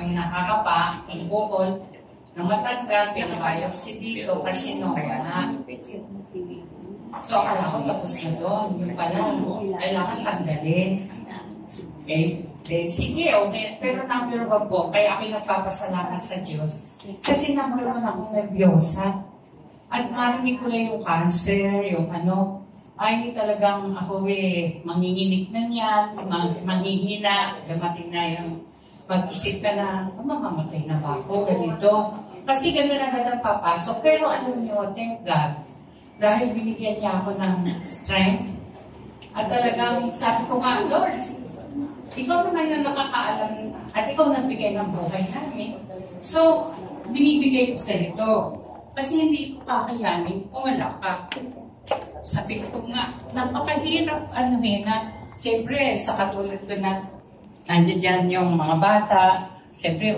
yung nakakapa, yung bukol, ng matanggal, pinabiopsy dito, carcinoma na. So, akala ko tapos na doon. Yung pala, kailangan tanggalin. Okay? Sige, okay. Pero number one po, kaya ako nagpapasalamat sa Diyos. Kasi number one akong nervyosa. At marinig ko lang yung cancer, yung ano, ay talagang ako manginginig na niyan, manghihina, dumating na yung mag-isip ka na, mamamatay na ba ako, ganito. Kasi gano'n agad ang papasok. Pero alam niyo, thank God, dahil binigyan niya ako ng strength, at talagang sabi ko nga, Lord, ikaw naman yung nakakaalam, at ikaw nagbigay ng buhay namin. So, binibigay ko sa ito. Kasi hindi ko kakayanin kung wala ka. Sabi ko nga, napakahirap na, siyempre, sa katulad ko na nandiyan dyan yung mga bata, siyempre,